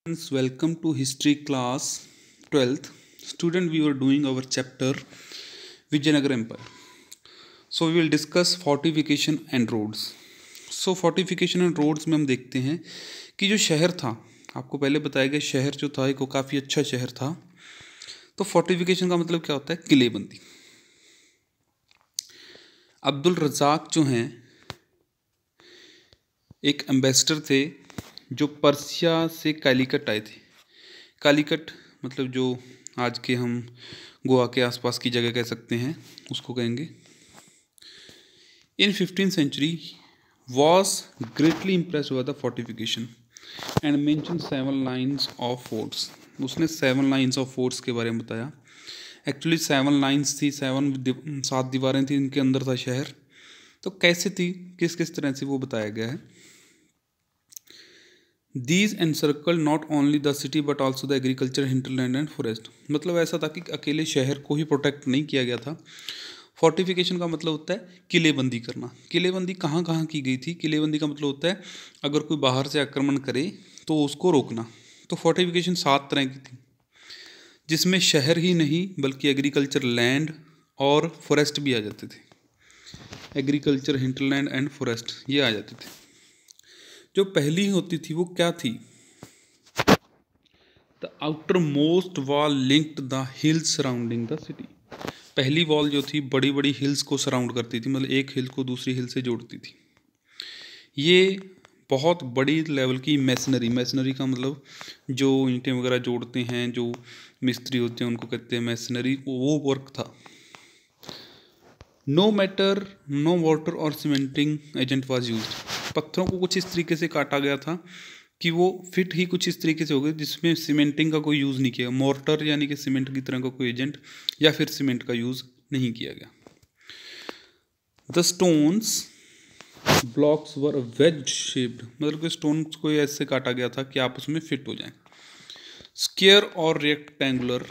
Friends, welcome to history class 12th. Student, we were doing our chapter Vijayanagar Empire. So we will discuss fortification and roads. So fortification and roads में हम देखते हैं कि जो शहर था, आपको पहले बताया गया शहर जो था एक वो काफ़ी अच्छा शहर था। तो फोर्टिफिकेशन का मतलब क्या होता है? किलेबंदी। अब्दुल रज़ाक जो हैं एक एम्बेसडर थे जो पर्सिया से कालीकट आए थे। कालीकट मतलब जो आज के हम गोवा के आसपास की जगह कह सकते हैं, उसको कहेंगे। In 15th century was greatly impressed by the fortification and mention 7 lines of forts. उसने 7 लाइन्स ऑफ फोर्ट्स के बारे में बताया। एक्चुअली 7 लाइन्स थी, 7 दीवारें थी, इनके अंदर था शहर। तो कैसे थी, किस किस तरह से वो बताया गया है। These encircle not only the city but also the agriculture, hinterland and forest। मतलब ऐसा था कि अकेले शहर को ही प्रोटेक्ट नहीं किया गया था। फोर्टिफिकेशन का मतलब होता है किलेबंदी करना। किलेबंदी कहाँ कहाँ की गई थी? किलेबंदी का मतलब होता है अगर कोई बाहर से आक्रमण करे तो उसको रोकना। तो फोर्टिफिकेशन 7 तरह की थी, जिसमें शहर ही नहीं बल्कि एग्रीकल्चर, लैंड और फॉरेस्ट भी आ जाते थे। एग्रीकल्चर, हिंटरलैंड एंड फॉरेस्ट ये आ जाते थे। जो पहली होती थी वो क्या थी? The outer most wall linked the hills surrounding the city. पहली वॉल जो थी बड़ी बड़ी हिल्स को सराउंड करती थी, मतलब एक हिल को दूसरी हिल से जोड़ती थी। ये बहुत बड़ी लेवल की मैसनरी का मतलब जो ईंटें वगैरह जोड़ते हैं, जो मिस्त्री होते हैं उनको कहते हैं मैसनरी, वो वर्क था। नो वाटर और सीमेंटिंग एजेंट वाज यूज्ड। पत्थरों को कुछ इस तरीके से काटा गया था कि वो फिट ही कुछ इस तरीके से हो गए जिसमें सीमेंटिंग का कोई यूज़ नहीं किया। मोर्टर यानी कि सीमेंट की तरह का कोई एजेंट या फिर सीमेंट का यूज़ नहीं किया गया। The stones blocks were wedge shaped, मतलब कि स्टोन्स को ऐसे काटा गया था कि आप उसमें फिट हो जाएं। स्क्वायर और रेक्टेंगुलर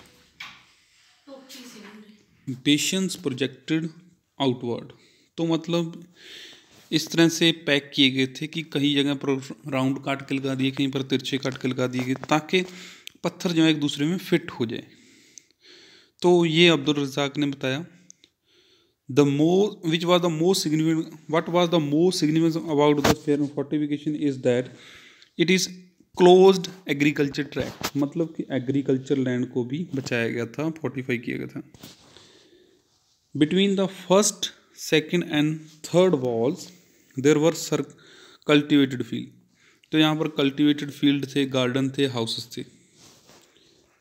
बेशंस प्रोजेक्टेड आउटवर्ड। तो मतलब इस तरह से पैक किए गए थे कि कहीं जगह पर राउंड काट के लगा दिए, कहीं पर तिरछे काट के लगा दिए गए ताकि पत्थर जो है एक दूसरे में फिट हो जाए। तो ये अब्दुल रज़ाक ने बताया। Which was the most significant, what was the most significant about the fortification is that it is closed agriculture tract। मतलब कि एग्रीकल्चर लैंड को भी बचाया गया था, फोर्टिफाई किया गया था। Between the first, second and third walls there were cultivated field। तो यहाँ पर कल्टिवेटेड फील्ड थे, गार्डन थे, हाउसेस थे।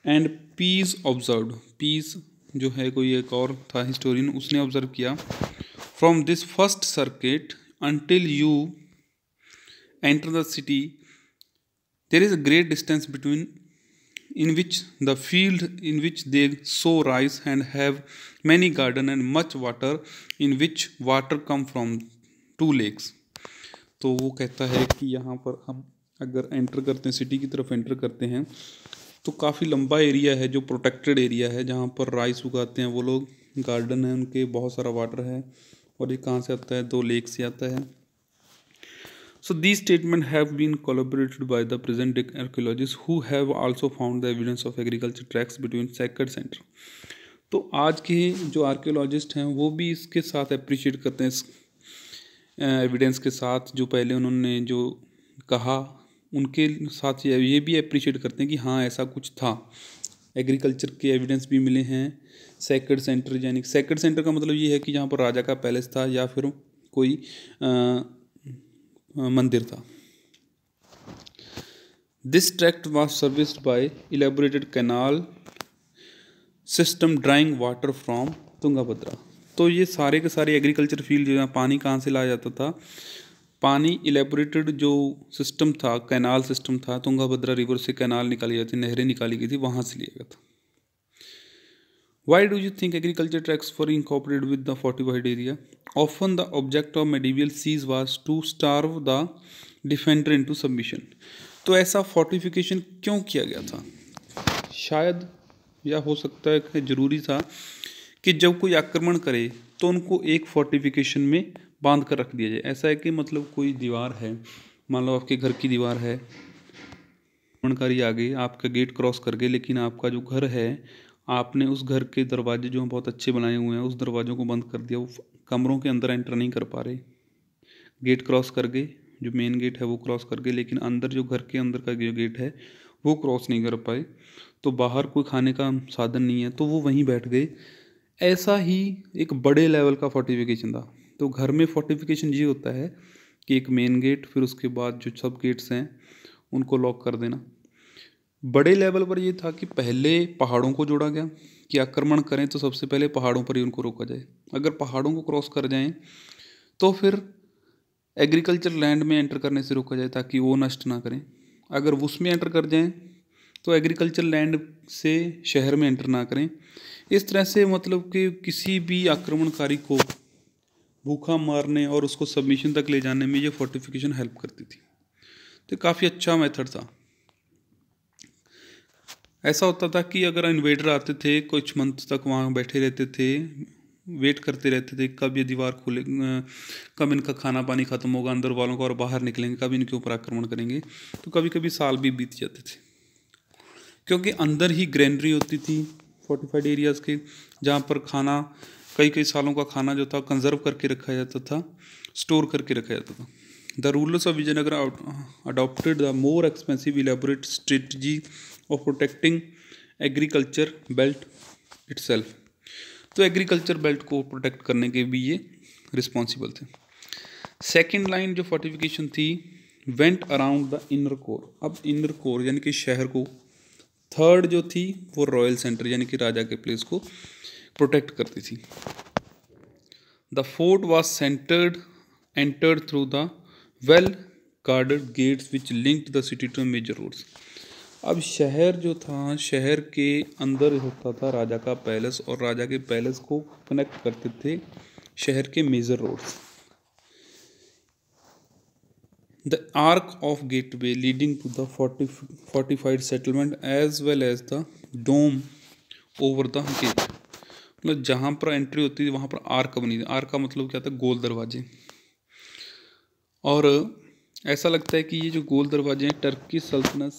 एंड पीस ऑब्जर्व्ड, पीस जो है कोई एक और था हिस्टोरियन, उसने ऑब्जर्व किया। From this first circuit until you enter the city there is a great distance between in which the field in which they sow rice and have many garden and much water in which water come from 2 lakes। तो वो कहता है कि यहाँ पर हम अगर enter करते हैं, सिटी की तरफ एंटर करते हैं, तो काफ़ी लंबा एरिया है जो प्रोटेक्टेड एरिया है, जहाँ पर राइस उगाते हैं वो लोग, गार्डन है उनके, बहुत सारा वाटर है। और ये कहाँ से आता है? 2 लेक से आता है। So these statements have been corroborated by the present day archaeologists who have also found the evidence of agriculture tracks between sacred center। तो आज के जो आर्कियोलॉजिस्ट हैं वो भी इसके साथ अप्रिशिएट करते हैं, इस एविडेंस के साथ जो पहले उन्होंने जो कहा उनके साथ ये भी अप्रिशिएट करते हैं कि हाँ ऐसा कुछ था। एग्रीकल्चर के एविडेंस भी मिले हैं। सैक्रेड सेंटर, यानी सैक्रेड सेंटर का मतलब ये है कि जहाँ पर राजा का पैलेस था या फिर कोई मंदिर था। This tract was serviced by elaborated canal system drawing water from Tungabhadra. तो ये सारे के सारे एग्रीकल्चर फील्ड जो है, पानी कहाँ से लाया जाता था? पानी इलेबोरेटेड जो सिस्टम था, कैनाल सिस्टम था, तुंगाभद्रा रिवर से कैनाल निकाली जाती, नहरें निकाली गई थी, वहाँ से लिया गया था। Why do you think agriculture tracts were incorporated with the fortified area? Often the object of medieval siege was to starve the defender into submission। तो ऐसा फोर्टिफिकेशन क्यों किया गया था? शायद या हो सकता है कि ज़रूरी था कि जब कोई आक्रमण करे तो उनको एक फोर्टिफिकेशन में बांध कर रख दिया जाए। ऐसा है कि मतलब कोई दीवार है, मान लो आपके घर की दीवार है, आक्रमणकारी आ गए, आपका गेट क्रॉस कर गए, लेकिन आपका जो घर है आपने उस घर के दरवाजे जो बहुत अच्छे बनाए हुए हैं उस दरवाज़ों को बंद कर दिया, वो कमरों के अंदर एंटर नहीं कर पा रहे। गेट क्रॉस कर गए, जो मेन गेट है वो क्रॉस कर गए, लेकिन अंदर जो घर के अंदर का जो गेट है वो क्रॉस नहीं कर पाए। तो बाहर कोई खाने का साधन नहीं है तो वो वहीं बैठ गए। ऐसा ही एक बड़े लेवल का फोर्टिफिकेशन था। तो घर में फोर्टिफिकेशन ये होता है कि एक मेन गेट, फिर उसके बाद जो सब गेट्स हैं उनको लॉक कर देना। बड़े लेवल पर ये था कि पहले पहाड़ों को जोड़ा गया कि आक्रमण करें तो सबसे पहले पहाड़ों पर ही उनको रोका जाए। अगर पहाड़ों को क्रॉस कर जाएं तो फिर एग्रीकल्चर लैंड में एंटर करने से रोका जाए ताकि वो नष्ट ना करें। अगर उसमें एंटर कर जाएं तो एग्रीकल्चर लैंड से शहर में एंटर ना करें। इस तरह से मतलब कि किसी भी आक्रमणकारी को भूखा मारने और उसको सबमिशन तक ले जाने में ये फोर्टिफिकेशन हेल्प करती थी। तो काफ़ी अच्छा मेथड था। ऐसा होता था कि अगर इन्वेडर आते थे कुछ मंथ तक वहाँ बैठे रहते थे, वेट करते रहते थे कब ये दीवार खुले, कब इनका खाना पानी ख़त्म होगा अंदर वालों का और बाहर निकलेंगे, कब इनके ऊपर आक्रमण करेंगे। तो कभी कभी साल भी बीत जाते थे क्योंकि अंदर ही ग्रेनरी होती थी फोर्टिफाइड एरियाज़ के, जहाँ पर खाना कई कई सालों का खाना जो था कंजर्व करके रखा जाता था, स्टोर करके रखा जाता था। The rulers of Vijayanagar adopted the more expensive elaborate strategy of protecting agriculture belt itself. तो एग्रीकल्चर बेल्ट को प्रोटेक्ट करने के भी ये रिस्पॉन्सिबल थे। सेकेंड लाइन जो फोर्टिफिकेशन थी went around the inner core. अब इनर कोर यानी कि शहर को, थर्ड जो थी वो रॉयल सेंटर यानी कि राजा के प्लेस को प्रोटेक्ट करती थी। The fort was entered through the well guarded gates which linked the city to major roads. अब शहर जो था, शहर के अंदर होता था राजा का पैलेस और राजा के पैलेस को कनेक्ट करते थे शहर के major roads. The arc of gateway leading to the fortified settlement as well as the dome over the gate। मतलब जहाँ पर एंट्री होती थी वहाँ पर आर्क बनी थी। आर्क का मतलब क्या था, गोल दरवाजे। और ऐसा लगता है कि ये जो गोल दरवाजे हैं टर्की सल्तनत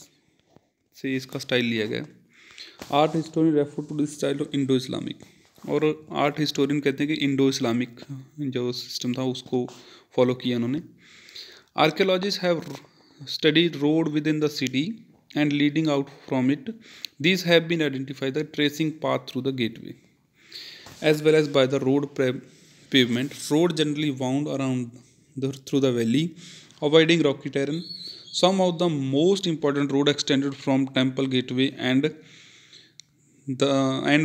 से इसका स्टाइल लिया गया। Art historian refer to this style of Indo Islamic, और आर्ट हिस्टोरियन कहते हैं कि इंडो इस्लामिक जो सिस्टम था उसको फॉलो किया उन्होंने। Archaeologists have studied road within the city and leading out from it. These have been identified the tracing path through the gateway, as well as by the road pavement. Road generally wound around through the valley, avoiding rocky terrain. Some of the most important road extended from temple gateway and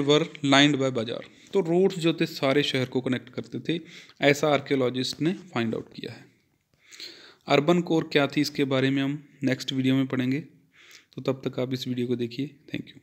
were lined by bazaar. तो roads जो थे सारे शहर को connect करते थे, ऐसा archaeologist ने फाइंड आउट किया है। अर्बन कोर क्या थी इसके बारे में हम नेक्स्ट वीडियो में पढ़ेंगे। तो तब तक आप इस वीडियो को देखिए। Thank you.